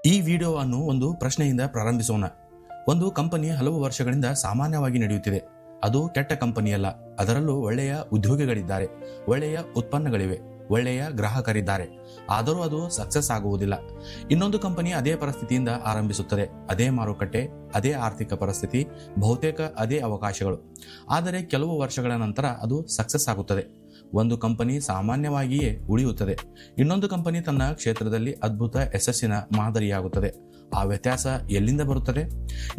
ಈ ವಿಡಿಯೋವನ್ನು ಒಂದು ಪ್ರಶ್ನೆಯಿಂದ ಪ್ರಾರಂಭಿಸೋಣ. ಒಂದು ಕಂಪನಿ ಹಲವು ವರ್ಷಗಳಿಂದ ಸಾಮಾನ್ಯವಾಗಿ ನಡೆಯುತ್ತಿದೆ. ಅದು ಕೆಟ್ಟ ಕಂಪನಿಯಲ್ಲ. ಅದರಲ್ಲೂ ಒಳ್ಳೆಯ ಉದ್ಯೋಗಿಗಳಿದ್ದಾರೆ, ಒಳ್ಳೆಯ ಉತ್ಪನ್ನಗಳಿವೆ, ಒಳ್ಳೆಯ ಗ್ರಾಹಕರಿದ್ದಾರೆ. ಆದರೂ ಅದು ಸಕ್ಸಸ್ ಆಗುವುದಿಲ್ಲ. ಇನ್ನೊಂದು ಕಂಪನಿ ಅದೇ ಪರಿಸ್ಥಿತಿಯಿಂದ ಆರಂಭಿಸುತ್ತದೆ. ಅದೇ ಮಾರುಕಟ್ಟೆ, ಅದೇ ಆರ್ಥಿಕ ಪರಿಸ್ಥಿತಿ, ಬಹುತೇಕ ಅದೇ ಅವಕಾಶಗಳು. ಆದರೆ ಕೆಲವು ವರ್ಷಗಳ ನಂತರ ಅದು ಸಕ್ಸಸ್ ಆಗುತ್ತದೆ. ಒಂದು ಕಂಪನಿ ಸಾಮಾನ್ಯವಾಗಿಯೇ ಉಳಿಯುತ್ತದೆ. ಇನ್ನೊಂದು ಕಂಪನಿ ತನ್ನ ಕ್ಷೇತ್ರದಲ್ಲಿ ಅದ್ಭುತ ಯಶಸ್ಸಿನ ಮಾದರಿಯಾಗುತ್ತದೆ. ಆ ವ್ಯತ್ಯಾಸ ಎಲ್ಲಿಂದ ಬರುತ್ತದೆ?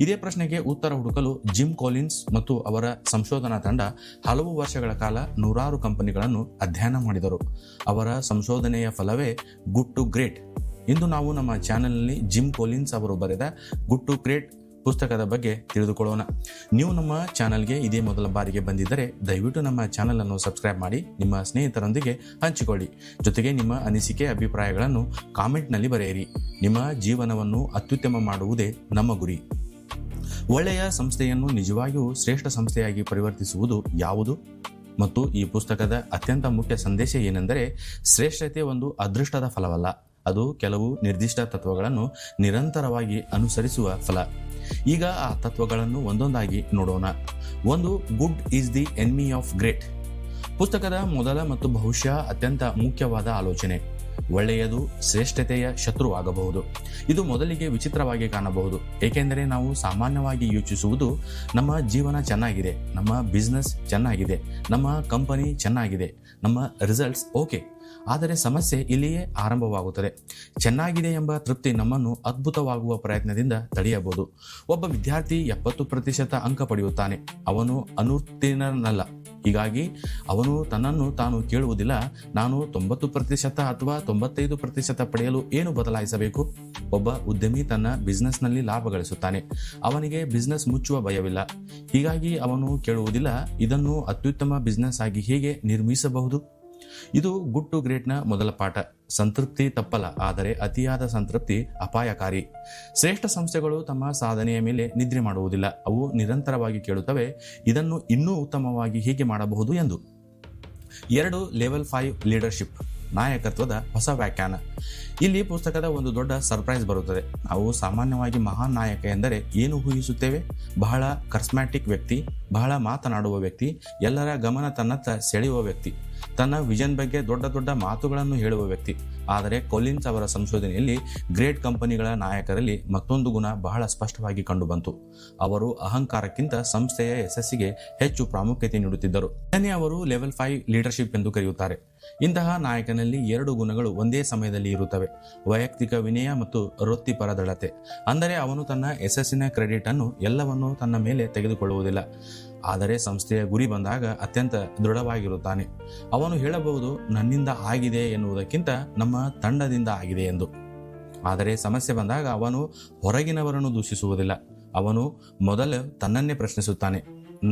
ಇದೇ ಪ್ರಶ್ನೆಗೆ ಉತ್ತರ ಹುಡುಕಲು ಜಿಮ್ ಕಾಲಿನ್ಸ್ ಮತ್ತು ಅವರ ಸಂಶೋಧನಾ ತಂಡ ಹಲವು ವರ್ಷಗಳ ಕಾಲ ನೂರಾರು ಕಂಪನಿಗಳನ್ನು ಅಧ್ಯಯನ ಮಾಡಿದರು. ಅವರ ಸಂಶೋಧನೆಯ ಫಲವೇ ಗುಡ್ ಟು ಗ್ರೇಟ್. ಇಂದು ನಾವು ನಮ್ಮ ಚಾನೆಲ್ನಲ್ಲಿ ಜಿಮ್ ಕಾಲಿನ್ಸ್ ಅವರು ಬರೆದ ಗುಡ್ ಟು ಗ್ರೇಟ್ ಪುಸ್ತಕದ ಬಗ್ಗೆ ತಿಳಿದುಕೊಳ್ಳೋಣ. ನೀವು ನಮ್ಮ ಚಾನಲ್ಗೆ ಇದೇ ಮೊದಲ ಬಾರಿಗೆ ಬಂದಿದ್ದರೆ ದಯವಿಟ್ಟು ನಮ್ಮ ಚಾನಲ್ ಅನ್ನು ಸಬ್ಸ್ಕ್ರೈಬ್ ಮಾಡಿ, ನಿಮ್ಮ ಸ್ನೇಹಿತರೊಂದಿಗೆ ಹಂಚಿಕೊಳ್ಳಿ. ಜೊತೆಗೆ ನಿಮ್ಮ ಅನಿಸಿಕೆ ಅಭಿಪ್ರಾಯಗಳನ್ನು ಕಾಮೆಂಟ್ನಲ್ಲಿ ಬರೆಯಿರಿ. ನಿಮ್ಮ ಜೀವನವನ್ನು ಅತ್ಯುತ್ತಮ ಮಾಡುವುದೇ ನಮ್ಮ ಗುರಿ. ಒಳ್ಳೆಯ ಸಂಸ್ಥೆಯನ್ನು ನಿಜವಾಗಿಯೂ ಶ್ರೇಷ್ಠ ಸಂಸ್ಥೆಯಾಗಿ ಪರಿವರ್ತಿಸುವುದು ಯಾವುದು? ಮತ್ತು ಈ ಪುಸ್ತಕದ ಅತ್ಯಂತ ಮುಖ್ಯ ಸಂದೇಶ ಏನೆಂದರೆ, ಶ್ರೇಷ್ಠತೆ ಒಂದು ಅದೃಷ್ಟದ ಫಲವಲ್ಲ, ಅದು ಕೆಲವು ನಿರ್ದಿಷ್ಟ ತತ್ವಗಳನ್ನು ನಿರಂತರವಾಗಿ ಅನುಸರಿಸುವ ಫಲ. ಈಗ ಆ ತತ್ವಗಳನ್ನು ಒಂದೊಂದಾಗಿ ನೋಡೋಣ. ಒಂದು, good is the enemy of great. ಪುಸ್ತಕದ ಮೊದಲ ಮತ್ತು ಬಹುಶಃ ಅತ್ಯಂತ ಮುಖ್ಯವಾದ ಆಲೋಚನೆ, ಒಳ್ಳೆಯದು ಶ್ರೇಷ್ಠತೆಯ ಶತ್ರುವಾಗಬಹುದು. ಇದು ಮೊದಲಿಗೆ ವಿಚಿತ್ರವಾಗಿ ಕಾಣಬಹುದು, ಏಕೆಂದರೆ ನಾವು ಸಾಮಾನ್ಯವಾಗಿ ಯೋಚಿಸುವುದು ನಮ್ಮ ಜೀವನ ಚೆನ್ನಾಗಿದೆ, ನಮ್ಮ ಬಿಸ್ನೆಸ್ ಚೆನ್ನಾಗಿದೆ, ನಮ್ಮ ಕಂಪನಿ ಚೆನ್ನಾಗಿದೆ, ನಮ್ಮ ರಿಸಲ್ಟ್ಸ್ ಓಕೆ. ಆದರೆ ಸಮಸ್ಯೆ ಇಲ್ಲಿಯೇ ಆರಂಭವಾಗುತ್ತದೆ. ಚೆನ್ನಾಗಿದೆ ಎಂಬ ತೃಪ್ತಿ ನಮ್ಮನ್ನು ಅದ್ಭುತವಾಗುವ ಪ್ರಯತ್ನದಿಂದ ತಡೆಯಬಹುದು. ಒಬ್ಬ ವಿದ್ಯಾರ್ಥಿ 70% ಅಂಕ ಪಡೆಯುತ್ತಾನೆ. ಅವನು ಅನುತ್ತೀರ್ಣನಲ್ಲ. ಹೀಗಾಗಿ ಅವನು ತನ್ನನ್ನು ತಾನು ಕೇಳುವುದಿಲ್ಲ, ನಾನು 90% ಅಥವಾ 95% ಪಡೆಯಲು ಏನು ಬದಲಾಯಿಸಬೇಕು? ಒಬ್ಬ ಉದ್ಯಮಿ ತನ್ನ ಬಿಸ್ನೆಸ್ನಲ್ಲಿ ಲಾಭ ಗಳಿಸುತ್ತಾನೆ. ಅವನಿಗೆ ಬಿಸ್ನೆಸ್ ಮುಚ್ಚುವ ಭಯವಿಲ್ಲ. ಹೀಗಾಗಿ ಅವನು ಕೇಳುವುದಿಲ್ಲ, ಇದನ್ನು ಅತ್ಯುತ್ತಮ ಬಿಸ್ನೆಸ್ ಆಗಿ ಹೇಗೆ ನಿರ್ಮಿಸಬಹುದು? ಇದು ಗುಡ್ ಟು ಗ್ರೇಟ್ನ ಮೊದಲ ಪಾಠ. ಸಂತೃಪ್ತಿ ತಪ್ಪಲ್ಲ, ಆದರೆ ಅತಿಯಾದ ಸಂತೃಪ್ತಿ ಅಪಾಯಕಾರಿ. ಶ್ರೇಷ್ಠ ಸಂಸ್ಥೆಗಳು ತಮ್ಮ ಸಾಧನೆಯ ಮೇಲೆ ನಿದ್ರೆ ಮಾಡುವುದಿಲ್ಲ. ಅವು ನಿರಂತರವಾಗಿ ಕೇಳುತ್ತವೆ, ಇದನ್ನು ಇನ್ನೂ ಉತ್ತಮವಾಗಿ ಹೇಗೆ ಮಾಡಬಹುದು ಎಂದು. 2, ಲೆವೆಲ್ 5 ಲೀಡರ್ಶಿಪ್, ನಾಯಕತ್ವದ ಹೊಸ ವ್ಯಾಖ್ಯಾನ. ಇಲ್ಲಿ ಪುಸ್ತಕದ ಒಂದು ದೊಡ್ಡ ಸರ್ಪ್ರೈಸ್ ಬರುತ್ತದೆ. ನಾವು ಸಾಮಾನ್ಯವಾಗಿ ಮಹಾನ್ ನಾಯಕ ಎಂದರೆ ಏನು ಊಹಿಸುತ್ತೇವೆ? ಬಹಳ ಕರ್ಸ್ಮ್ಯಾಟಿಕ್ ವ್ಯಕ್ತಿ, ಬಹಳ ಮಾತನಾಡುವ ವ್ಯಕ್ತಿ, ಎಲ್ಲರ ಗಮನ ತನ್ನತ್ತ ಸೆಳೆಯುವ ವ್ಯಕ್ತಿ, ತನ್ನ ವಿಷನ್ ಬಗ್ಗೆ ದೊಡ್ಡ ದೊಡ್ಡ ಮಾತುಗಳನ್ನು ಹೇಳುವ ವ್ಯಕ್ತಿ. ಆದರೆ ಕೊಲಿನ್ಸ್ ಅವರ ಸಂಶೋಧನೆಯಲ್ಲಿ ಗ್ರೇಟ್ ಕಂಪನಿಗಳ ನಾಯಕರಲ್ಲಿ ಮತ್ತೊಂದು ಗುಣ ಬಹಳ ಸ್ಪಷ್ಟವಾಗಿ ಕಂಡುಬಂತು. ಅವರು ಅಹಂಕಾರಕ್ಕಿಂತ ಸಂಸ್ಥೆಯ ಯಶಸ್ಸಿಗೆ ಹೆಚ್ಚು ಪ್ರಾಮುಖ್ಯತೆ ನೀಡುತ್ತಿದ್ದರು. ಇದನ್ನೇ ಅವರು ಲೆವೆಲ್ 5 ಲೀಡರ್ಶಿಪ್ ಎಂದು ಕರೆಯುತ್ತಾರೆ. ಇಂತಹ ನಾಯಕನಲ್ಲಿ 2 ಗುಣಗಳು ಒಂದೇ ಸಮಯದಲ್ಲಿ ಇರುತ್ತವೆ: ವೈಯಕ್ತಿಕ ವಿನಯ ಮತ್ತು ವೃತ್ತಿಪರ ದೃಢತೆ. ಅಂದರೆ ಅವನು ತನ್ನ ಯಶಸ್ಸಿನ ಕ್ರೆಡಿಟ್ ಅನ್ನು ಎಲ್ಲವನ್ನೂ ತನ್ನ ಮೇಲೆ ತೆಗೆದುಕೊಳ್ಳುವುದಿಲ್ಲ, ಆದರೆ ಸಂಸ್ಥೆಯ ಗುರಿ ಬಂದಾಗ ಅತ್ಯಂತ ದೃಢವಾಗಿರುತ್ತಾನೆ. ಅವನು ಹೇಳಬಹುದು, ನನ್ನಿಂದ ಆಗಿದೆ ಎನ್ನುವುದಕ್ಕಿಂತ ನಮ್ಮ ತಂಡದಿಂದ ಆಗಿದೆ ಎಂದು. ಆದರೆ ಸಮಸ್ಯೆ ಬಂದಾಗ ಅವನು ಹೊರಗಿನವರನ್ನು ದೂಷಿಸುವುದಿಲ್ಲ. ಅವನು ಮೊದಲು ತನ್ನನ್ನೇ ಪ್ರಶ್ನಿಸುತ್ತಾನೆ,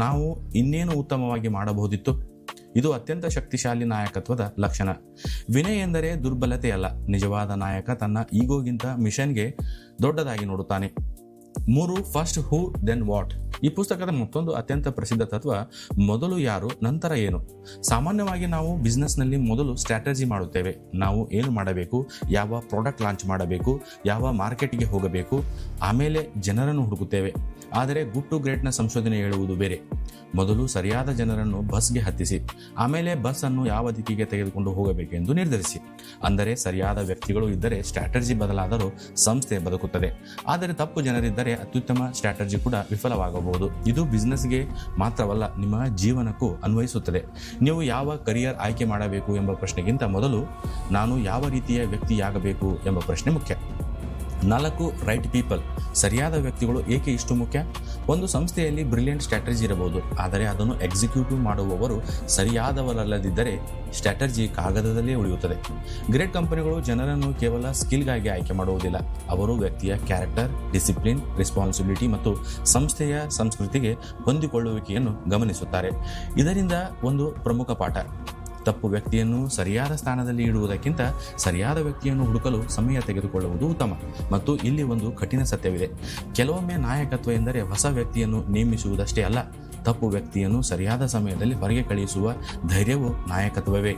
ನಾವು ಇನ್ನೇನು ಉತ್ತಮವಾಗಿ ಮಾಡಬಹುದಿತ್ತು? ಇದು ಅತ್ಯಂತ ಶಕ್ತಿಶಾಲಿ ನಾಯಕತ್ವದ ಲಕ್ಷಣ. ವಿನಯ ಎಂದರೆ ದುರ್ಬಲತೆಯಲ್ಲ. ನಿಜವಾದ ನಾಯಕ ತನ್ನ ಈಗೋಗಿಂತ ಮಿಷನ್ಗೆ ದೊಡ್ಡದಾಗಿ ನೋಡುತ್ತಾನೆ. 3, ಫಸ್ಟ್ ಹೂ ದೆನ್ ವಾಟ್. ಈ ಪುಸ್ತಕದ ಮತ್ತೊಂದು ಅತ್ಯಂತ ಪ್ರಸಿದ್ಧ ತತ್ವ, ಮೊದಲು ಯಾರು ನಂತರ ಏನು. ಸಾಮಾನ್ಯವಾಗಿ ನಾವು ಬಿಸ್ನೆಸ್ನಲ್ಲಿ ಮೊದಲು ಸ್ಟ್ರಾಟಜಿ ಮಾಡುತ್ತೇವೆ. ನಾವು ಏನು ಮಾಡಬೇಕು, ಯಾವ ಪ್ರಾಡಕ್ಟ್ ಲಾಂಚ್ ಮಾಡಬೇಕು, ಯಾವ ಮಾರ್ಕೆಟ್ಗೆ ಹೋಗಬೇಕು, ಆಮೇಲೆ ಜನರನ್ನು ಹುಡುಕುತ್ತೇವೆ. ಆದರೆ ಗುಡ್ ಟು ಗ್ರೇಟ್ನ ಸಂಶೋಧನೆ ಹೇಳುವುದು ಬೇರೆ. ಮೊದಲು ಸರಿಯಾದ ಜನರನ್ನು ಬಸ್ಗೆ ಹತ್ತಿಸಿ, ಆಮೇಲೆ ಬಸ್ ಅನ್ನು ಯಾವ ದಿಕ್ಕಿಗೆ ತೆಗೆದುಕೊಂಡು ಹೋಗಬೇಕೆಂದು ನಿರ್ಧರಿಸಿ. ಅಂದರೆ ಸರಿಯಾದ ವ್ಯಕ್ತಿಗಳು ಇದ್ದರೆ ಸ್ಟ್ರಾಟಜಿ ಬದಲಾದರೂ ಸಂಸ್ಥೆ ಬದುಕುತ್ತದೆ. ಆದರೆ ತಪ್ಪು ಜನರಿದ್ದರೆ ಅತ್ಯುತ್ತಮ ಸ್ಟ್ರಾಟಜಿ ಕೂಡ ವಿಫಲವಾಗಬಹುದು. ಇದು ಬಿಸ್ನೆಸ್ಗೆ ಮಾತ್ರವಲ್ಲ, ನಿಮ್ಮ ಜೀವನಕ್ಕೂ ಅನ್ವಯಿಸುತ್ತದೆ. ನೀವು ಯಾವ ಕರಿಯರ್ ಆಯ್ಕೆ ಮಾಡಬೇಕು ಎಂಬ ಪ್ರಶ್ನೆಗಿಂತ ಮೊದಲು ನಾನು ಯಾವ ರೀತಿಯ ವ್ಯಕ್ತಿಯಾಗಬೇಕು ಎಂಬ ಪ್ರಶ್ನೆ ಮುಖ್ಯ. 4, ರೈಟ್ ಪೀಪಲ್. ಸರಿಯಾದ ವ್ಯಕ್ತಿಗಳು ಏಕೆ ಇಷ್ಟು ಮುಖ್ಯ? ಒಂದು ಸಂಸ್ಥೆಯಲ್ಲಿ ಬ್ರಿಲಿಯಂಟ್ ಸ್ಟ್ರಾಟಜಿ ಇರಬಹುದು, ಆದರೆ ಅದನ್ನು ಎಕ್ಸಿಕ್ಯೂಟಿವ್ ಮಾಡುವವರು ಸರಿಯಾದವರಲ್ಲದಿದ್ದರೆ ಸ್ಟ್ರಾಟಜಿ ಕಾಗದದಲ್ಲೇ ಉಳಿಯುತ್ತದೆ. ಗ್ರೇಟ್ ಕಂಪನಿಗಳು ಜನರನ್ನು ಕೇವಲ ಸ್ಕಿಲ್ಗಾಗಿ ಆಯ್ಕೆ ಮಾಡುವುದಿಲ್ಲ. ಅವರು ವ್ಯಕ್ತಿಯ ಕ್ಯಾರೆಕ್ಟರ್, ಡಿಸಿಪ್ಲಿನ್, ರೆಸ್ಪಾನ್ಸಿಬಿಲಿಟಿ ಮತ್ತು ಸಂಸ್ಥೆಯ ಸಂಸ್ಕೃತಿಗೆ ಹೊಂದಿಕೊಳ್ಳುವಿಕೆಯನ್ನು ಗಮನಿಸುತ್ತಾರೆ. ಇದರಿಂದ ಒಂದು ಪ್ರಮುಖ ಪಾಠ, ತಪ್ಪು ವ್ಯಕ್ತಿಯನ್ನು ಸರಿಯಾದ ಸ್ಥಾನದಲ್ಲಿ ಇಡುವುದಕ್ಕಿಂತ ಸರಿಯಾದ ವ್ಯಕ್ತಿಯನ್ನು ಹುಡುಕಲು ಸಮಯ ತೆಗೆದುಕೊಳ್ಳುವುದು ಉತ್ತಮ. ಮತ್ತು ಇಲ್ಲಿ ಒಂದು ಕಠಿಣ ಸತ್ಯವಿದೆ. ಕೆಲವೊಮ್ಮೆ ನಾಯಕತ್ವ ಎಂದರೆ ಹೊಸ ವ್ಯಕ್ತಿಯನ್ನು ನೇಮಿಸುವುದಷ್ಟೇ ಅಲ್ಲ, ತಪ್ಪು ವ್ಯಕ್ತಿಯನ್ನು ಸರಿಯಾದ ಸಮಯದಲ್ಲಿ ಹೊರಗೆ ಕಳುಹಿಸುವ ಧೈರ್ಯವು ನಾಯಕತ್ವವೇ.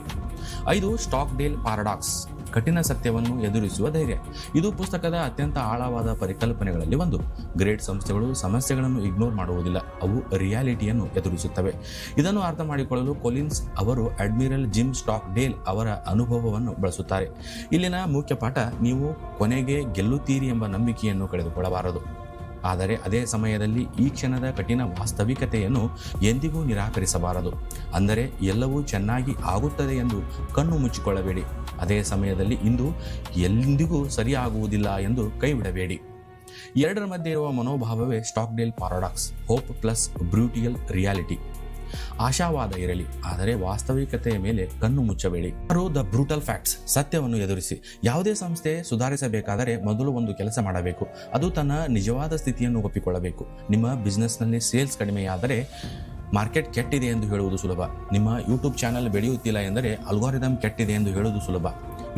5, ಸ್ಟಾಕ್ಡೇಲ್ ಪ್ಯಾರಾಡಾಕ್ಸ್. ಕಠಿಣ ಸತ್ಯವನ್ನು ಎದುರಿಸುವ ಧೈರ್ಯ. ಇದು ಪುಸ್ತಕದ ಅತ್ಯಂತ ಆಳವಾದ ಪರಿಕಲ್ಪನೆಗಳಲ್ಲಿ ಒಂದು. ಗ್ರೇಟ್ ಸಂಸ್ಥೆಗಳು ಸಮಸ್ಯೆಗಳನ್ನು ಇಗ್ನೋರ್ ಮಾಡುವುದಿಲ್ಲ, ಅವು ರಿಯಾಲಿಟಿಯನ್ನು ಎದುರಿಸುತ್ತವೆ. ಇದನ್ನು ಅರ್ಥ ಮಾಡಿಕೊಳ್ಳಲು ಕೊಲಿನ್ಸ್ ಅವರು ಅಡ್ಮಿರಲ್ ಜಿಮ್ ಸ್ಟಾಕ್ ಡೇಲ್ ಅವರ ಅನುಭವವನ್ನು ಬಳಸುತ್ತಾರೆ. ಇಲ್ಲಿನ ಮುಖ್ಯ ಪಾಠ, ನೀವು ಕೊನೆಗೆ ಗೆಲ್ಲುತ್ತೀರಿ ಎಂಬ ನಂಬಿಕೆಯನ್ನು ಕಳೆದುಕೊಳ್ಳಬಾರದು, ಆದರೆ ಅದೇ ಸಮಯದಲ್ಲಿ ಈ ಕ್ಷಣದ ಕಠಿಣ ವಾಸ್ತವಿಕತೆಯನ್ನು ಎಂದಿಗೂ ನಿರಾಕರಿಸಬಾರದು. ಅಂದರೆ ಎಲ್ಲವೂ ಚೆನ್ನಾಗಿ ಆಗುತ್ತದೆ ಎಂದು ಕಣ್ಣು ಮುಚ್ಚಿಕೊಳ್ಳಬೇಡಿ, ಅದೇ ಸಮಯದಲ್ಲಿ ಇಂದು ಎಂದಿಗೂ ಸರಿಯಾಗುವುದಿಲ್ಲ ಎಂದು ಕೈಬಿಡಬೇಡಿ. ಎರಡರ ಮಧ್ಯೆ ಇರುವ ಮನೋಭಾವವೇ ಸ್ಟಾಕ್ಡೇಲ್ ಪಾರಾಡಾಕ್ಸ್, ಹೋಪ್ ಪ್ಲಸ್ ಬ್ರೂಟಿಯಲ್ ರಿಯಾಲಿಟಿ. ಆಶಾವಾದ ಇರಲಿ, ಆದರೆ ವಾಸ್ತವಿಕತೆಯ ಮೇಲೆ ಕಣ್ಣು ಮುಚ್ಚಬೇಡಿ. ದ ಬ್ರೂಟಲ್ ಫ್ಯಾಕ್ಟ್ಸ್, ಸತ್ಯವನ್ನು ಎದುರಿಸಿ. ಯಾವುದೇ ಸಂಸ್ಥೆ ಸುಧಾರಿಸಬೇಕಾದರೆ ಮೊದಲು ಒಂದು ಕೆಲಸ ಮಾಡಬೇಕು, ಅದು ತನ್ನ ನಿಜವಾದ ಸ್ಥಿತಿಯನ್ನು ಒಪ್ಪಿಕೊಳ್ಳಬೇಕು. ನಿಮ್ಮ ಬಿಸ್ನೆಸ್ನಲ್ಲಿ ಸೇಲ್ಸ್ ಕಡಿಮೆಯಾದರೆ ಮಾರ್ಕೆಟ್ ಕೆಟ್ಟಿದೆ ಎಂದು ಹೇಳುವುದು ಸುಲಭ. ನಿಮ್ಮ ಯೂಟ್ಯೂಬ್ ಚಾನಲ್ ಬೆಳೆಯುತ್ತಿಲ್ಲ ಎಂದರೆ ಅಲ್ಗಾರಿದಮ್ ಕೆಟ್ಟಿದೆ ಎಂದು ಹೇಳುವುದು ಸುಲಭ.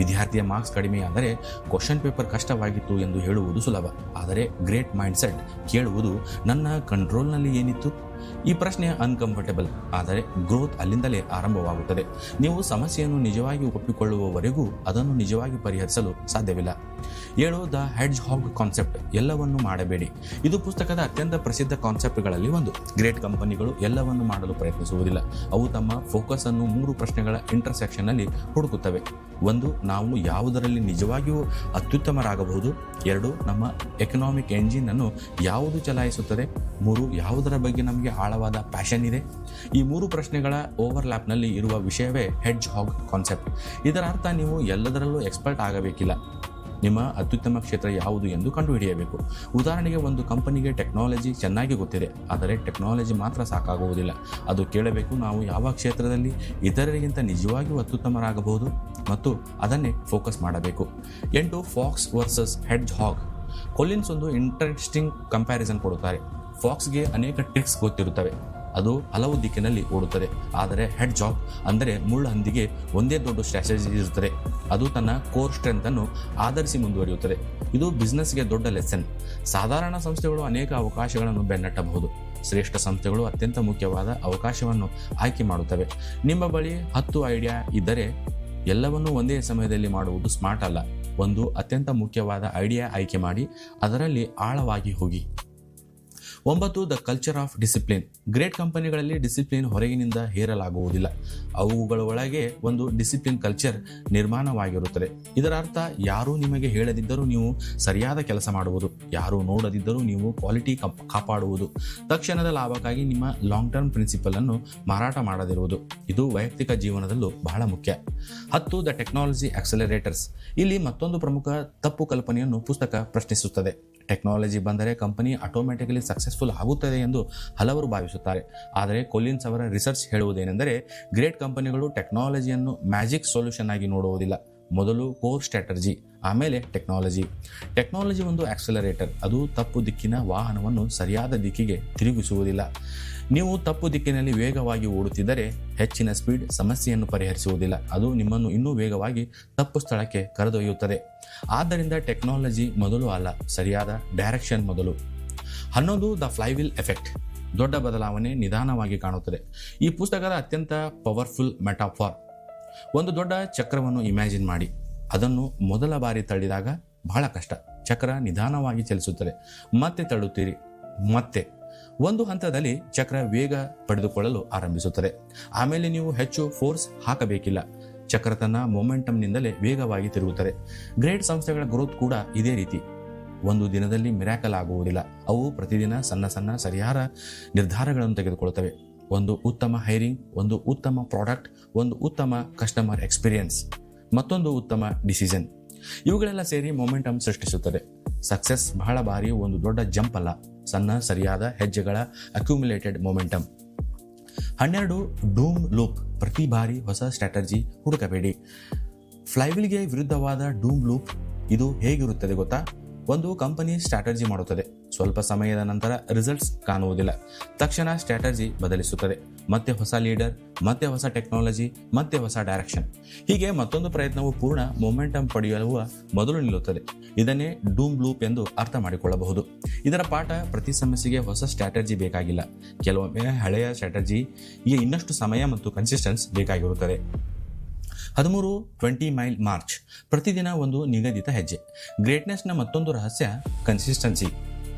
ವಿದ್ಯಾರ್ಥಿಯ ಮಾರ್ಕ್ಸ್ ಕಡಿಮೆಯಾದರೆ ಕ್ವಶನ್ ಪೇಪರ್ ಕಷ್ಟವಾಗಿತ್ತು ಎಂದು ಹೇಳುವುದು ಸುಲಭ. ಆದರೆ ಗ್ರೇಟ್ ಮೈಂಡ್ಸೆಟ್ ಕೇಳುವುದು, ನನ್ನ ಕಂಟ್ರೋಲ್ನಲ್ಲಿ ಏನಿತ್ತು? ಈ ಪ್ರಶ್ನೆ ಅನ್ಕಂಫರ್ಟಬಲ್, ಆದರೆ ಗ್ರೋತ್ ಅಲ್ಲಿಂದಲೇ ಆರಂಭವಾಗುತ್ತದೆ. ನೀವು ಸಮಸ್ಯೆಯನ್ನು ನಿಜವಾಗಿ ಒಪ್ಪಿಕೊಳ್ಳುವವರೆಗೂ ಅದನ್ನು ನಿಜವಾಗಿ ಪರಿಹರಿಸಲು ಸಾಧ್ಯವಿಲ್ಲ. 7. ದ ಹೆಡ್ಜ್ ಹಾಗ್ ಕಾನ್ಸೆಪ್ಟ್, ಎಲ್ಲವನ್ನು ಮಾಡಬೇಡಿ. ಇದು ಪುಸ್ತಕದ ಅತ್ಯಂತ ಪ್ರಸಿದ್ಧ ಕಾನ್ಸೆಪ್ಟ್ಗಳಲ್ಲಿ ಒಂದು. ಗ್ರೇಟ್ ಕಂಪನಿಗಳು ಎಲ್ಲವನ್ನು ಮಾಡಲು ಪ್ರಯತ್ನಿಸುವುದಿಲ್ಲ, ಅವು ತಮ್ಮ ಫೋಕಸ್ ಅನ್ನು 3 ಪ್ರಶ್ನೆಗಳ ಇಂಟರ್ಸೆಕ್ಷನ್ನಲ್ಲಿ ಹುಡುಕುತ್ತವೆ. 1. ನಾವು ಯಾವುದರಲ್ಲಿ ನಿಜವಾಗಿಯೂ ಅತ್ಯುತ್ತಮರಾಗಬಹುದು. 2. ನಮ್ಮ ಎಕನಾಮಿಕ್ ಎಂಜಿನ್ ಅನ್ನು ಯಾವುದು ಚಲಾಯಿಸುತ್ತದೆ. 3. ಯಾವುದರ ಬಗ್ಗೆ ನಮಗೆ ಆಳವಾದ ಪ್ಯಾಷನ್ ಇದೆ. ಈ 3 ಪ್ರಶ್ನೆಗಳ ಓವರ್ಲ್ಯಾಪ್ನಲ್ಲಿ ಇರುವ ವಿಷಯವೇ ಹೆಡ್ಜ್ ಹಾಗ್ ಕಾನ್ಸೆಪ್ಟ್. ಇದರ ಅರ್ಥ, ನೀವು ಎಲ್ಲದರಲ್ಲೂ ಎಕ್ಸ್ಪರ್ಟ್ ಆಗಬೇಕಿಲ್ಲ, ನಿಮ್ಮ ಅತ್ಯುತ್ತಮ ಕ್ಷೇತ್ರ ಯಾವುದು ಎಂದು ಕಂಡುಹಿಡಿಯಬೇಕು. ಉದಾಹರಣೆಗೆ, ಒಂದು ಕಂಪನಿಗೆ ಟೆಕ್ನಾಲಜಿ ಚೆನ್ನಾಗಿ ಗೊತ್ತಿದೆ, ಆದರೆ ಟೆಕ್ನಾಲಜಿ ಮಾತ್ರ ಸಾಕಾಗುವುದಿಲ್ಲ. ಅದು ಕೇಳಬೇಕು, ನಾವು ಯಾವ ಕ್ಷೇತ್ರದಲ್ಲಿ ಇತರರಿಗಿಂತ ನಿಜವಾಗಿಯೂ ಅತ್ಯುತ್ತಮರಾಗಬಹುದು ಮತ್ತು ಅದನ್ನೇ ಫೋಕಸ್ ಮಾಡಬೇಕು. 8. ಫಾಕ್ಸ್ ವರ್ಸಸ್ ಹೆಡ್ಜ್ ಹಾಗ್. ಕೊಲಿನ್ಸ್ ಒಂದು ಇಂಟ್ರೆಸ್ಟಿಂಗ್ ಕಂಪ್ಯಾರಿಸನ್ ಕೊಡುತ್ತಾರೆ. ಫಾಕ್ಸ್ಗೆ ಅನೇಕ ಟ್ರಿಕ್ಸ್ ಗೊತ್ತಿರುತ್ತವೆ, ಅದು ಹಲವು ದಿಕ್ಕಿನಲ್ಲಿ ಓಡುತ್ತದೆ. ಆದರೆ ಹೆಡ್ಜ್ ಹಾಗ್ ಅಂದರೆ ಮುಳ್ಳು ಹಂದಿಗೆ ಒಂದೇ ದೊಡ್ಡ ಸ್ಟ್ರಾಟಜಿ ಇರುತ್ತದೆ, ಅದು ತನ್ನ ಕೋರ್ ಸ್ಟ್ರೆಂತ್ ಅನ್ನು ಆಧರಿಸಿ ಮುಂದುವರಿಯುತ್ತದೆ. ಇದು ಬಿಸ್ನೆಸ್ಗೆ ದೊಡ್ಡ ಲೆಸನ್. ಸಾಧಾರಣ ಸಂಸ್ಥೆಗಳು ಅನೇಕ ಅವಕಾಶಗಳನ್ನು ಬೆನ್ನಟ್ಟಬಹುದು, ಶ್ರೇಷ್ಠ ಸಂಸ್ಥೆಗಳು ಅತ್ಯಂತ ಮುಖ್ಯವಾದ ಅವಕಾಶವನ್ನು ಆಯ್ಕೆ ಮಾಡುತ್ತವೆ. ನಿಮ್ಮ ಬಳಿ 10 ಐಡಿಯಾ ಇದ್ದರೆ ಎಲ್ಲವನ್ನೂ ಒಂದೇ ಸಮಯದಲ್ಲಿ ಮಾಡುವುದು ಸ್ಮಾರ್ಟ್ ಅಲ್ಲ. ಒಂದು ಅತ್ಯಂತ ಮುಖ್ಯವಾದ ಐಡಿಯಾ ಆಯ್ಕೆ ಮಾಡಿ ಅದರಲ್ಲಿ ಆಳವಾಗಿ ಹೋಗಿ. 9. The culture of discipline. Great ಕಂಪನಿಗಳಲ್ಲಿ ಡಿಸಿಪ್ಲಿನ್ ಹೊರಗಿನಿಂದ ಹೇರಲಾಗುವುದಿಲ್ಲ, ಅವುಗಳ ಒಳಗೆ ಒಂದು ಡಿಸಿಪ್ಲಿನ್ ಕಲ್ಚರ್ ನಿರ್ಮಾಣವಾಗಿರುತ್ತದೆ. ಇದರ ಅರ್ಥ, ಯಾರೂ ನಿಮಗೆ ಹೇಳದಿದ್ದರೂ ನೀವು ಸರಿಯಾದ ಕೆಲಸ ಮಾಡುವುದು, ಯಾರೂ ನೋಡದಿದ್ದರೂ ನೀವು ಕ್ವಾಲಿಟಿ ಕಾಪಾಡುವುದು, ತಕ್ಷಣದ ಲಾಭಕ್ಕಾಗಿ ನಿಮ್ಮ ಲಾಂಗ್ ಟರ್ಮ್ ಪ್ರಿನ್ಸಿಪಲ್ ಅನ್ನು ಮಾರಾಟ ಮಾಡದಿರುವುದು. ಇದು ವೈಯಕ್ತಿಕ ಜೀವನದಲ್ಲೂ ಬಹಳ ಮುಖ್ಯ. 10. The technology accelerators. ಇಲ್ಲಿ ಮತ್ತೊಂದು ಪ್ರಮುಖ ತಪ್ಪು ಕಲ್ಪನೆಯನ್ನು ಪುಸ್ತಕ ಪ್ರಶ್ನಿಸುತ್ತದೆ. ಟೆಕ್ನಾಲಜಿ ಬಂದರೆ ಕಂಪನಿ ಆಟೋಮ್ಯಾಟಿಕಲಿ ಸಕ್ಸಸ್ಫುಲ್ ಆಗುತ್ತದೆ ಎಂದು ಹಲವರು ಭಾವಿಸುತ್ತಾರೆ. ಆದರೆ ಕೊಲಿನ್ಸ್ ಅವರ ರಿಸರ್ಚ್ ಹೇಳುವುದೇನೆಂದರೆ, ಗ್ರೇಟ್ ಕಂಪನಿಗಳು ಟೆಕ್ನಾಲಜಿಯನ್ನು ಮ್ಯಾಜಿಕ್ ಸೊಲ್ಯೂಷನ್ ಆಗಿ ನೋಡುವುದಿಲ್ಲ. ಮೊದಲು ಕೋರ್ ಸ್ಟ್ರಾಟಜಿ, ಆಮೇಲೆ ಟೆಕ್ನಾಲಜಿ. ಟೆಕ್ನಾಲಜಿ ಒಂದು ಆಕ್ಸಲರೇಟರ್, ಅದು ತಪ್ಪು ದಿಕ್ಕಿನ ವಾಹನವನ್ನು ಸರಿಯಾದ ದಿಕ್ಕಿಗೆ ತಿರುಗಿಸುವುದಿಲ್ಲ. ನೀವು ತಪ್ಪು ದಿಕ್ಕಿನಲ್ಲಿ ವೇಗವಾಗಿ ಓಡುತ್ತಿದ್ದರೆ ಹೆಚ್ಚಿನ ಸ್ಪೀಡ್ ಸಮಸ್ಯೆಯನ್ನು ಪರಿಹರಿಸುವುದಿಲ್ಲ, ಅದು ನಿಮ್ಮನ್ನು ಇನ್ನೂ ವೇಗವಾಗಿ ತಪ್ಪು ಸ್ಥಳಕ್ಕೆ ಕರೆದೊಯ್ಯುತ್ತದೆ. ಆದ್ದರಿಂದ ಟೆಕ್ನಾಲಜಿ ಮೊದಲು ಅಲ್ಲ, ಸರಿಯಾದ ಡೈರೆಕ್ಷನ್ ಮೊದಲು. 11. The flywheel effect. ದೊಡ್ಡ ಬದಲಾವಣೆ ನಿಧಾನವಾಗಿ ಕಾಣುತ್ತದೆ. ಈ ಪುಸ್ತಕದ ಅತ್ಯಂತ ಪವರ್ಫುಲ್ ಮೆಟಾಫಾರ್. ಒಂದು ದೊಡ್ಡ ಚಕ್ರವನ್ನು ಇಮ್ಯಾಜಿನ್ ಮಾಡಿ, ಅದನ್ನು ಮೊದಲ ಬಾರಿ ತಳ್ಳಿದಾಗ ಬಹಳ ಕಷ್ಟ. ಚಕ್ರ ನಿಧಾನವಾಗಿ ಚಲಿಸುತ್ತದೆ, ಮತ್ತೆ ತಳ್ಳುತ್ತೀರಿ, ಮತ್ತೆ ಒಂದು ಹಂತದಲ್ಲಿ ಚಕ್ರ ವೇಗ ಪಡೆದುಕೊಳ್ಳಲು ಆರಂಭಿಸುತ್ತದೆ. ಆಮೇಲೆ ನೀವು ಹೆಚ್ಚು ಫೋರ್ಸ್ ಹಾಕಬೇಕಿಲ್ಲ, ಚಕ್ರ ತನ್ನ ಮೊಮೆಂಟಮ್ನಿಂದಲೇ ವೇಗವಾಗಿ ತಿರುಗುತ್ತದೆ. ಗ್ರೇಟ್ ಸಂಸ್ಥೆಗಳ ಗ್ರೋತ್ ಕೂಡ ಇದೇ ರೀತಿ. ಒಂದು ದಿನದಲ್ಲಿ ಮಿರಾಕಲ್ ಆಗುವುದಿಲ್ಲ, ಅವು ಪ್ರತಿದಿನ ಸಣ್ಣ ಸಣ್ಣ ಸರಿಯಾದ ನಿರ್ಧಾರಗಳನ್ನು ತೆಗೆದುಕೊಳ್ಳುತ್ತವೆ. ಒಂದು ಉತ್ತಮ ಹೈರಿಂಗ್, ಒಂದು ಉತ್ತಮ ಪ್ರಾಡಕ್ಟ್, ಒಂದು ಉತ್ತಮ ಕಸ್ಟಮರ್ ಎಕ್ಸ್ಪೀರಿಯನ್ಸ್, ಮತ್ತೊಂದು ಉತ್ತಮ ಡಿಸಿಷನ್. ಇವುಗಳೆಲ್ಲ ಸೇರಿ ಮೊಮೆಂಟಮ್ ಸೃಷ್ಟಿಸುತ್ತದೆ. ಸಕ್ಸಸ್ ಬಹಳ ಬಾರಿ ಒಂದು ದೊಡ್ಡ ಜಂಪ್ ಅಲ್ಲ, ಸಣ್ಣ ಸರಿಯಾದ ಹೆಜ್ಜೆಗಳ ಅಕ್ಯುಮುಲೇಟೆಡ್ ಮೊಮೆಂಟಮ್. 12. ಡೂಮ್ ಲೂಪ್. ಪ್ರತಿ ಬಾರಿ ಹೊಸ ಸ್ಟ್ರಾಟಜಿ ಹುಡುಕಬೇಡಿ. ಫ್ಲೈವಿಲ್ಗೆ ವಿರುದ್ಧವಾದ ಡೂಮ್ ಲೂಪ್. ಇದು ಹೇಗಿರುತ್ತದೆ ಗೊತ್ತಾ? ಒಂದು ಕಂಪನಿ ಸ್ಟ್ರಾಟಜಿ ಮಾಡುತ್ತದೆ, ಸ್ವಲ್ಪ ಸಮಯದ ನಂತರ ರಿಸಲ್ಟ್ಸ್ ಕಾಣುವುದಿಲ್ಲ, ತಕ್ಷಣ ಸ್ಟ್ರಾಟಜಿ ಬದಲಿಸುತ್ತದೆ, ಮತ್ತೆ ಹೊಸ ಲೀಡರ್, ಮತ್ತೆ ಹೊಸ ಟೆಕ್ನಾಲಜಿ, ಮತ್ತೆ ಹೊಸ ಡೈರೆಕ್ಷನ್. ಹೀಗೆ ಮತ್ತೊಂದು ಪ್ರಯತ್ನವು ಪೂರ್ಣ ಮೊಮೆಂಟಮ್ ಪಡೆಯುವ ಮೊದಲು ನಿಲ್ಲುತ್ತದೆ. ಇದನ್ನೇ ಡೂಮ್ ಲೂಪ್ ಎಂದು ಅರ್ಥ ಮಾಡಿಕೊಳ್ಳಬಹುದು. ಇದರ ಪಾಠ, ಪ್ರತಿ ಸಮಸ್ಯೆಗೆ ಹೊಸ ಸ್ಟ್ರಾಟಜಿ ಬೇಕಾಗಿಲ್ಲ, ಕೆಲವೊಮ್ಮೆ ಹಳೆಯ ಸ್ಟ್ರಾಟಜಿಗೆ ಇನ್ನಷ್ಟು ಸಮಯ ಮತ್ತು ಕನ್ಸಿಸ್ಟೆನ್ಸ್ ಬೇಕಾಗಿರುತ್ತದೆ. 13 20 ಮೈಲ್ ಮಾರ್ಚ್, ಪ್ರತಿದಿನ ಒಂದು ನಿಗದಿತ ಹೆಜ್ಜೆ. ಗ್ರೇಟ್ನೆಸ್ನ ಮತ್ತೊಂದು ರಹಸ್ಯ ಕನ್ಸಿಸ್ಟೆನ್ಸಿ.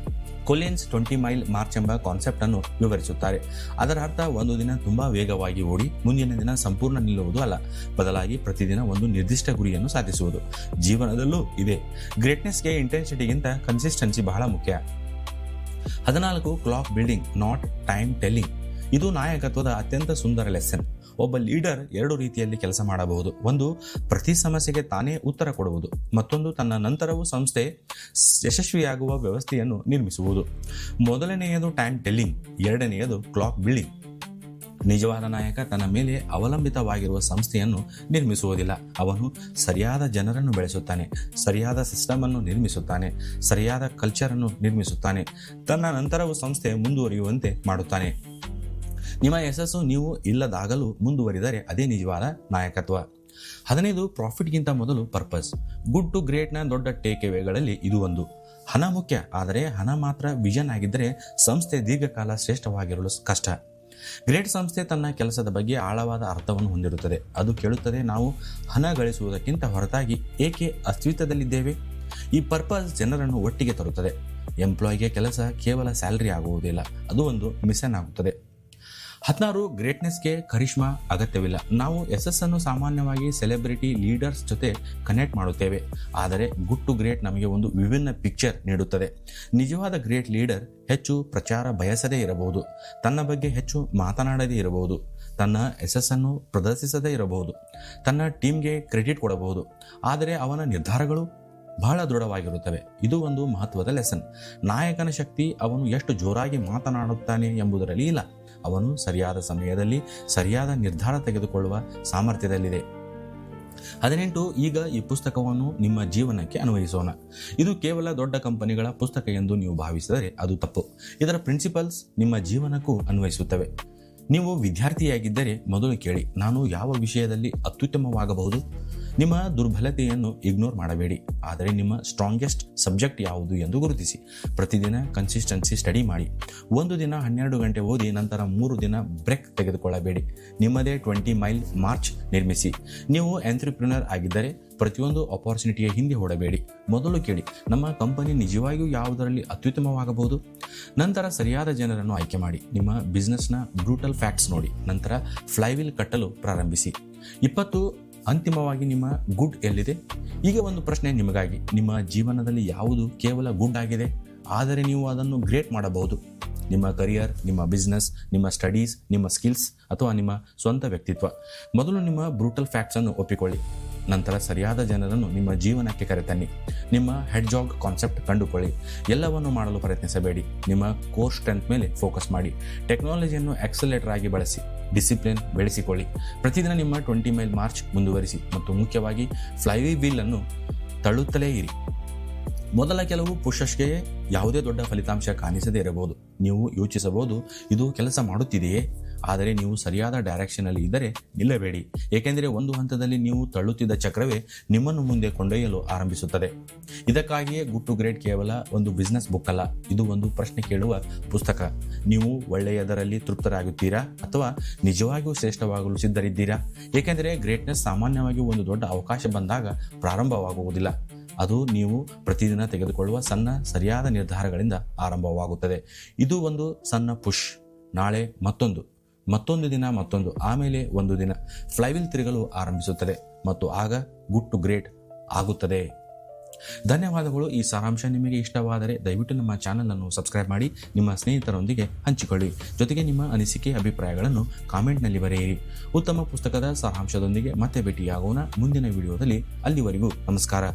ಕೊಲಿನ್ಸ್ 20 ಮೈಲ್ ಮಾರ್ಚ್ ಎಂಬ ಕಾನ್ಸೆಪ್ಟ್ ಅನ್ನು ವಿವರಿಸುತ್ತಾರೆ. ಅದರ ಅರ್ಥ ಒಂದು ದಿನ ತುಂಬಾ ವೇಗವಾಗಿ ಓಡಿ ಮುಂದಿನ ದಿನ ಸಂಪೂರ್ಣ ನಿಲ್ಲುವುದು ಅಲ್ಲ, ಬದಲಾಗಿ ಪ್ರತಿದಿನ ಒಂದು ನಿರ್ದಿಷ್ಟ ಗುರಿಯನ್ನು ಸಾಧಿಸುವುದು. ಜೀವನದಲ್ಲೂ ಇದೆ. ಗ್ರೇಟ್ನೆಸ್ಗೆ ಇಂಟೆನ್ಸಿಟಿಗಿಂತ ಕನ್ಸಿಸ್ಟೆನ್ಸಿ ಬಹಳ ಮುಖ್ಯ. 14 clock building, not time telling. ಇದು ನಾಯಕತ್ವದ ಅತ್ಯಂತ ಸುಂದರ ಲೆಸನ್. ಒಬ್ಬ ಲೀಡರ್ ಎರಡು ರೀತಿಯಲ್ಲಿ ಕೆಲಸ ಮಾಡಬಹುದು. ಒಂದು, ಪ್ರತಿ ಸಮಸ್ಯೆಗೆ ತಾನೇ ಉತ್ತರ ಕೊಡುವುದು. ಮತ್ತೊಂದು, ತನ್ನ ನಂತರವೂ ಸಂಸ್ಥೆ ಯಶಸ್ವಿಯಾಗುವ ವ್ಯವಸ್ಥೆಯನ್ನು ನಿರ್ಮಿಸುವುದು. ಮೊದಲನೆಯದು ಟೈಮ್ ಟೆಲ್ಲಿಂಗ್, ಎರಡನೆಯದು ಕ್ಲಾಕ್ ಬಿಲ್ಡಿಂಗ್. ನಿಜವಾದ ನಾಯಕ ತನ್ನ ಮೇಲೆ ಅವಲಂಬಿತವಾಗಿರುವ ಸಂಸ್ಥೆಯನ್ನು ನಿರ್ಮಿಸುವುದಿಲ್ಲ. ಅವನು ಸರಿಯಾದ ಜನರನ್ನು ಬೆಳೆಸುತ್ತಾನೆ, ಸರಿಯಾದ ಸಿಸ್ಟಮ್ ಅನ್ನು ನಿರ್ಮಿಸುತ್ತಾನೆ, ಸರಿಯಾದ ಕಲ್ಚರ್ ಅನ್ನು ನಿರ್ಮಿಸುತ್ತಾನೆ, ತನ್ನ ನಂತರವೂ ಸಂಸ್ಥೆ ಮುಂದುವರಿಯುವಂತೆ ಮಾಡುತ್ತಾನೆ. ನಿಮ್ಮ ಯಶಸ್ಸು ನೀವು ಇಲ್ಲದಾಗಲು ಮುಂದುವರಿದರೆ ಅದೇ ನಿಜವಾದ ನಾಯಕತ್ವ. 15 ಪ್ರಾಫಿಟ್ಗಿಂತ ಮೊದಲು ಪರ್ಪಸ್. ಗುಡ್ ಟು ಗ್ರೇಟ್ನ ದೊಡ್ಡ ಟೇಕ್ಅವೇಗಳಲ್ಲಿ ಇದು ಒಂದು. ಹಣ ಮುಖ್ಯ, ಆದರೆ ಹಣ ಮಾತ್ರ ವಿಷನ್ ಆಗಿದ್ದರೆ ಸಂಸ್ಥೆ ದೀರ್ಘಕಾಲ ಶ್ರೇಷ್ಠವಾಗಿರಲು ಕಷ್ಟ. ಗ್ರೇಟ್ ಸಂಸ್ಥೆ ತನ್ನ ಕೆಲಸದ ಬಗ್ಗೆ ಆಳವಾದ ಅರ್ಥವನ್ನು ಹೊಂದಿರುತ್ತದೆ. ಅದು ಕೇಳುತ್ತದೆ, ನಾವು ಹಣ ಗಳಿಸುವುದಕ್ಕಿಂತ ಹೊರತಾಗಿ ಏಕೆ ಅಸ್ತಿತ್ವದಲ್ಲಿದ್ದೇವೆ? ಈ ಪರ್ಪಸ್ ಜನರನ್ನು ಒಟ್ಟಿಗೆ ತರುತ್ತದೆ. ಎಂಪ್ಲಾಯಿಗೆ ಕೆಲಸ ಕೇವಲ ಸ್ಯಾಲರಿ ಆಗುವುದಿಲ್ಲ, ಅದು ಒಂದು ಮಿಷನ್ ಆಗುತ್ತದೆ. 16 ಗ್ರೇಟ್ನೆಸ್ಗೆ ಕರಿಷ್ಮಾ ಅಗತ್ಯವಿಲ್ಲ. ನಾವು ಯಶಸ್ಸನ್ನು ಸಾಮಾನ್ಯವಾಗಿ ಸೆಲೆಬ್ರಿಟಿ ಲೀಡರ್ಸ್ ಜೊತೆ ಕನೆಕ್ಟ್ ಮಾಡುತ್ತೇವೆ, ಆದರೆ ಗುಡ್ ಟು ಗ್ರೇಟ್ ನಮಗೆ ಒಂದು ವಿಭಿನ್ನ ಪಿಕ್ಚರ್ ನೀಡುತ್ತದೆ. ನಿಜವಾದ ಗ್ರೇಟ್ ಲೀಡರ್ ಹೆಚ್ಚು ಪ್ರಚಾರ ಬಯಸದೇ ಇರಬಹುದು, ತನ್ನ ಬಗ್ಗೆ ಹೆಚ್ಚು ಮಾತನಾಡದೇ ಇರಬಹುದು, ತನ್ನ ಯಶಸ್ಸನ್ನು ಪ್ರದರ್ಶಿಸದೇ ಇರಬಹುದು, ತನ್ನ ಟೀಮ್ಗೆ ಕ್ರೆಡಿಟ್ ಕೊಡಬಹುದು, ಆದರೆ ಅವನ ನಿರ್ಧಾರಗಳು ಬಹಳ ದೃಢವಾಗಿರುತ್ತವೆ. ಇದು ಒಂದು ಮಹತ್ವದ ಲೆಸನ್. ನಾಯಕನ ಶಕ್ತಿ ಅವನು ಎಷ್ಟು ಜೋರಾಗಿ ಮಾತನಾಡುತ್ತಾನೆ ಎಂಬುದರಲ್ಲಿ ಇಲ್ಲ, ಅವನು ಸರಿಯಾದ ಸಮಯದಲ್ಲಿ ಸರಿಯಾದ ನಿರ್ಧಾರ ತೆಗೆದುಕೊಳ್ಳುವ ಸಾಮರ್ಥ್ಯದಲ್ಲಿದೆ. 18 ಈಗ ಈ ಪುಸ್ತಕವನ್ನು ನಿಮ್ಮ ಜೀವನಕ್ಕೆ ಅನ್ವಯಿಸೋಣ. ಇದು ಕೇವಲ ದೊಡ್ಡ ಕಂಪನಿಗಳ ಪುಸ್ತಕ ಎಂದು ನೀವು ಭಾವಿಸಿದರೆ ಅದು ತಪ್ಪು. ಇದರ ಪ್ರಿನ್ಸಿಪಲ್ಸ್ ನಿಮ್ಮ ಜೀವನಕ್ಕೂ ಅನ್ವಯಿಸುತ್ತವೆ. ನೀವು ವಿದ್ಯಾರ್ಥಿಯಾಗಿದ್ದರೆ ಮೊದಲು ಕೇಳಿ, ನಾನು ಯಾವ ವಿಷಯದಲ್ಲಿ ಅತ್ಯುತ್ತಮವಾಗಬಹುದು? ನಿಮ್ಮ ದುರ್ಬಲತೆಯನ್ನು ಇಗ್ನೋರ್ ಮಾಡಬೇಡಿ, ಆದರೆ ನಿಮ್ಮ ಸ್ಟ್ರಾಂಗೆಸ್ಟ್ ಸಬ್ಜೆಕ್ಟ್ ಯಾವುದು ಎಂದು ಗುರುತಿಸಿ. ಪ್ರತಿದಿನ ಕನ್ಸಿಸ್ಟೆನ್ಸಿ ಸ್ಟಡಿ ಮಾಡಿ. ಒಂದು ದಿನ 12 ಗಂಟೆ ಓದಿ, ನಂತರ 3 ದಿನ ಬ್ರೇಕ್ ತೆಗೆದುಕೊಳ್ಳಬೇಡಿ. ನಿಮ್ಮದೇ 20 ಮೈಲ್ ಮಾರ್ಚ್ ನಿರ್ಮಿಸಿ. ನೀವು ಎಂಟ್ರಪ್ರಿನರ್ ಆಗಿದ್ದರೆ ಪ್ರತಿಯೊಂದು ಅಪಾರ್ಚುನಿಟಿಯ ಹಿಂದೆ ಓಡಬೇಡಿ. ಮೊದಲು ಕೇಳಿ, ನಮ್ಮ ಕಂಪನಿ ನಿಜವಾಗಿಯೂ ಯಾವುದರಲ್ಲಿ ಅತ್ಯುತ್ತಮವಾಗಬಹುದು? ನಂತರ ಸರಿಯಾದ ಜನರನ್ನು ಆಯ್ಕೆ ಮಾಡಿ. ನಿಮ್ಮ ಬಿಸ್ನೆಸ್ನ ಬ್ರೂಟಲ್ ಫ್ಯಾಕ್ಟ್ಸ್ ನೋಡಿ, ನಂತರ ಫ್ಲೈವೀಲ್ ಕಟ್ಟಲು ಪ್ರಾರಂಭಿಸಿ. 20 ಅಂತಿಮವಾಗಿ ನಿಮ್ಮ ಗುಡ್ ಎಲ್ಲಿದೆ? ಈಗ ಒಂದು ಪ್ರಶ್ನೆ ನಿಮಗಾಗಿ. ನಿಮ್ಮ ಜೀವನದಲ್ಲಿ ಯಾವುದು ಕೇವಲ ಗುಡ್ ಆಗಿದೆ, ಆದರೆ ನೀವು ಅದನ್ನು ಗ್ರೇಟ್ ಮಾಡಬಹುದು? ನಿಮ್ಮ ಕರಿಯರ್, ನಿಮ್ಮ ಬಿಸ್ನೆಸ್, ನಿಮ್ಮ ಸ್ಟಡೀಸ್, ನಿಮ್ಮ ಸ್ಕಿಲ್ಸ್ ಅಥವಾ ನಿಮ್ಮ ಸ್ವಂತ ವ್ಯಕ್ತಿತ್ವ? ಮೊದಲು ನಿಮ್ಮ ಬ್ರೂಟಲ್ ಫ್ಯಾಕ್ಟ್ಸನ್ನು ಒಪ್ಪಿಕೊಳ್ಳಿ, ನಂತರ ಸರಿಯಾದ ಜನರನ್ನು ನಿಮ್ಮ ಜೀವನಕ್ಕೆ ಕರೆತನ್ನಿ. ನಿಮ್ಮ ಹೆಡ್ಜಾಗ್ ಕಾನ್ಸೆಪ್ಟ್ ಕಂಡುಕೊಳ್ಳಿ. ಎಲ್ಲವನ್ನು ಮಾಡಲು ಪ್ರಯತ್ನಿಸಬೇಡಿ, ನಿಮ್ಮ ಕೋರ್ ಸ್ಟ್ರೆಂತ್ ಮೇಲೆ ಫೋಕಸ್ ಮಾಡಿ. ಟೆಕ್ನಾಲಜಿಯನ್ನು ಆಕ್ಸಲೇಟರ್ ಆಗಿ ಬಳಸಿ. ಡಿಸಿಪ್ಲಿನ್ ಬೆಳೆಸಿಕೊಳ್ಳಿ. ಪ್ರತಿದಿನ ನಿಮ್ಮ 20 ಮೈಲ್ ಮಾರ್ಚ್ ಮುಂದುವರಿಸಿ ಮತ್ತು ಮುಖ್ಯವಾಗಿ ಫ್ಲೈವೀಲ್ ಅನ್ನು ತಳ್ಳುತ್ತಲೇ ಇರಿ. ಮೊದಲ ಕೆಲವು ಪುಷಸ್ಗೆ ಯಾವುದೇ ದೊಡ್ಡ ಫಲಿತಾಂಶ ಕಾಣಿಸದೇ ಇರಬಹುದು. ನೀವು ಯೋಚಿಸಬಹುದು, ಇದು ಕೆಲಸ ಮಾಡುತ್ತಿದೆಯೇ? ಆದರೆ ನೀವು ಸರಿಯಾದ ಡೈರೆಕ್ಷನಲ್ಲಿ ಇದ್ದರೆ ನಿಲ್ಲಬೇಡಿ, ಏಕೆಂದರೆ ಒಂದು ಹಂತದಲ್ಲಿ ನೀವು ತಳ್ಳುತ್ತಿದ್ದ ಚಕ್ರವೇ ನಿಮ್ಮನ್ನು ಮುಂದೆ ಕೊಂಡೊಯ್ಯಲು ಆರಂಭಿಸುತ್ತದೆ. ಇದಕ್ಕಾಗಿಯೇ ಗುಡ್ ಟು ಗ್ರೇಟ್ ಕೇವಲ ಒಂದು ಬಿಸ್ನೆಸ್ ಬುಕ್ ಅಲ್ಲ, ಇದು ಒಂದು ಪ್ರಶ್ನೆ ಕೇಳುವ ಪುಸ್ತಕ. ನೀವು ಒಳ್ಳೆಯದರಲ್ಲಿ ತೃಪ್ತರಾಗುತ್ತೀರಾ ಅಥವಾ ನಿಜವಾಗಿಯೂ ಶ್ರೇಷ್ಠವಾಗಲು ಸಿದ್ಧರಿದ್ದೀರಾ? ಏಕೆಂದರೆ ಗ್ರೇಟ್ನೆಸ್ ಸಾಮಾನ್ಯವಾಗಿ ಒಂದು ದೊಡ್ಡ ಅವಕಾಶ ಬಂದಾಗ ಪ್ರಾರಂಭವಾಗುವುದಿಲ್ಲ, ಅದು ನೀವು ಪ್ರತಿದಿನ ತೆಗೆದುಕೊಳ್ಳುವ ಸಣ್ಣ ಸರಿಯಾದ ನಿರ್ಧಾರಗಳಿಂದ ಆರಂಭವಾಗುತ್ತದೆ. ಇದು ಒಂದು ಸಣ್ಣ ಪುಷ್. ನಾಳೆ ಮತ್ತೊಂದು ದಿನ ಮತ್ತೊಂದು, ಆಮೇಲೆ ಒಂದು ದಿನ ಫ್ಲೈವೀಲ್ ತಿರುಗಲು ಆರಂಭಿಸುತ್ತದೆ ಮತ್ತು ಆಗ ಗುಡ್ ಟು ಗ್ರೇಟ್ ಆಗುತ್ತದೆ. ಧನ್ಯವಾದಗಳು. ಈ ಸಾರಾಂಶ ನಿಮಗೆ ಇಷ್ಟವಾದರೆ ದಯವಿಟ್ಟು ನಮ್ಮ ಚಾನಲ್ ಅನ್ನು ಸಬ್ಸ್ಕ್ರೈಬ್ ಮಾಡಿ, ನಿಮ್ಮ ಸ್ನೇಹಿತರೊಂದಿಗೆ ಹಂಚಿಕೊಳ್ಳಿ. ಜೊತೆಗೆ ನಿಮ್ಮ ಅನಿಸಿಕೆ ಅಭಿಪ್ರಾಯಗಳನ್ನು ಕಾಮೆಂಟ್ನಲ್ಲಿ ಬರೆಯಿರಿ. ಉತ್ತಮ ಪುಸ್ತಕದ ಸಾರಾಂಶದೊಂದಿಗೆ ಮತ್ತೆ ಭೇಟಿಯಾಗೋಣ ಮುಂದಿನ ವಿಡಿಯೋದಲ್ಲಿ. ಅಲ್ಲಿವರೆಗೂ ನಮಸ್ಕಾರ.